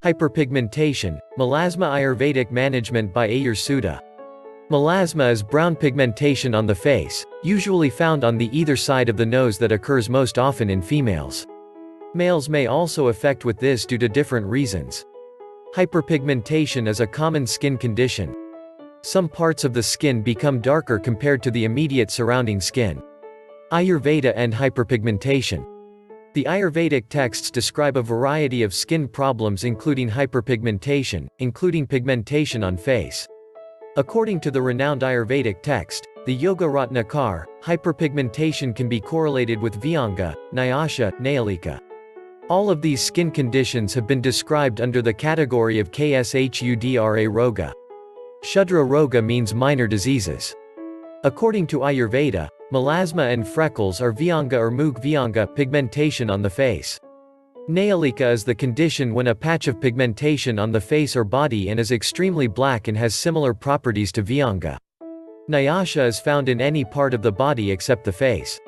Hyperpigmentation, Melasma Ayurvedic Management by Ayur-Sudha. Melasma is brown pigmentation on the face, usually found on the either side of the nose that occurs most often in females. Males may also affect with this due to different reasons. Hyperpigmentation is a common skin condition. Some parts of the skin become darker compared to the immediate surrounding skin. Ayurveda and Hyperpigmentation. The Ayurvedic texts describe a variety of skin problems including hyperpigmentation, including pigmentation on face. According to the renowned Ayurvedic text, the Yoga Ratnakar, hyperpigmentation can be correlated with Vyanga, Nyasha, Nayalika. All of these skin conditions have been described under the category of Kshudra Roga. Shudra Roga means minor diseases. According to Ayurveda, melasma and freckles are Vyanga or Mukh Vyanga pigmentation on the face. Nayalika is the condition when a patch of pigmentation on the face or body and is extremely black and has similar properties to Vyanga. Nyasha is found in any part of the body except the face.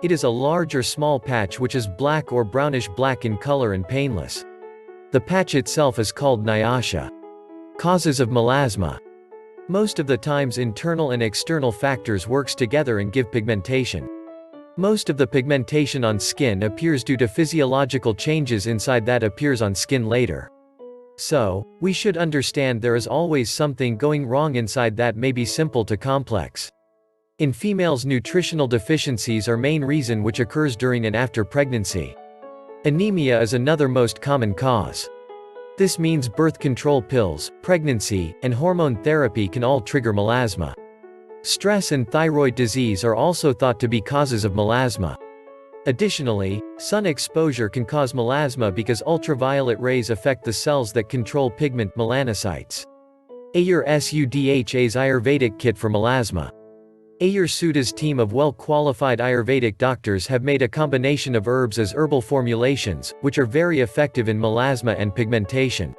It is a large or small patch which is black or brownish-black in color and painless. The patch itself is called Nyasha. Causes of melasma. Most of the times internal and external factors works together and give pigmentation. Most of the pigmentation on skin appears due to physiological changes inside that appears on skin later. So, we should understand there is always something going wrong inside that may be simple to complex. In females, nutritional deficiencies are main reason which occurs during and after pregnancy. Anemia is another most common cause. This means birth control pills, pregnancy, and hormone therapy can all trigger melasma. Stress and thyroid disease are also thought to be causes of melasma. Additionally, sun exposure can cause melasma because ultraviolet rays affect the cells that control pigment melanocytes. Ayur-Sudha's Ayurvedic kit for melasma. Ayur-Sudha's team of well-qualified Ayurvedic doctors have made a combination of herbs as herbal formulations, which are very effective in melasma and pigmentation.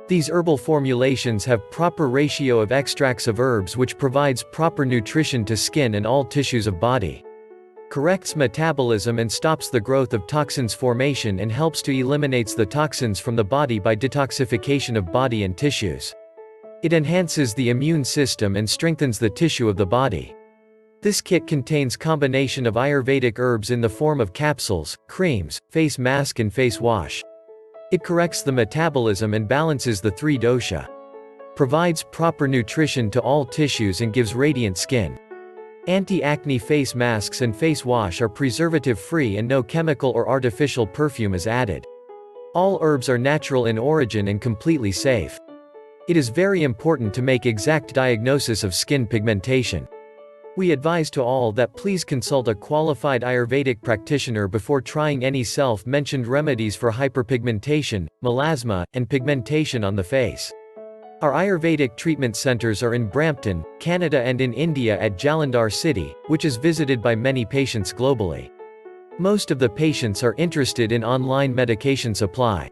These herbal formulations have proper ratio of extracts of herbs which provides proper nutrition to skin and all tissues of body. Corrects metabolism and stops the growth of toxins formation and helps to eliminates the toxins from the body by detoxification of body and tissues. It enhances the immune system and strengthens the tissue of the body. This kit contains combination of Ayurvedic herbs in the form of capsules, creams, face mask and face wash. It corrects the metabolism and balances the three dosha. Provides proper nutrition to all tissues and gives radiant skin. Anti-acne face masks and face wash are preservative-free and no chemical or artificial perfume is added. All herbs are natural in origin and completely safe. It is very important to make exact diagnosis of skin pigmentation. We advise to all that please consult a qualified Ayurvedic practitioner before trying any self-mentioned remedies for hyperpigmentation, melasma, and pigmentation on the face. Our Ayurvedic treatment centers are in Brampton, Canada and in India at Jalandhar City, which is visited by many patients globally. Most of the patients are interested in online medication supply.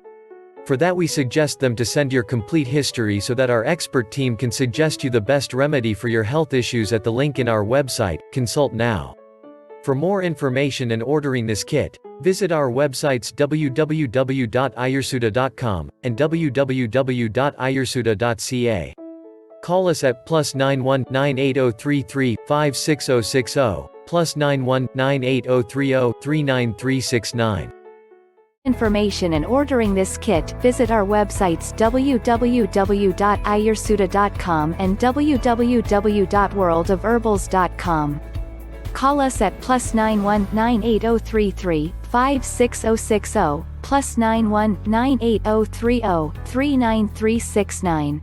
For that we suggest them to send your complete history so that our expert team can suggest you the best remedy for your health issues at the link in our website. Consult now. For more information and ordering this kit, visit our websites www.ayursudha.com and www.ayursudha.ca. Call us at +91 98033 56060, +91 98030 39369. Information and ordering this kit, visit our websites www.ayursudha.com and www.worldofherbals.com. Call us at +91 98033 56060, +91 98030 39369.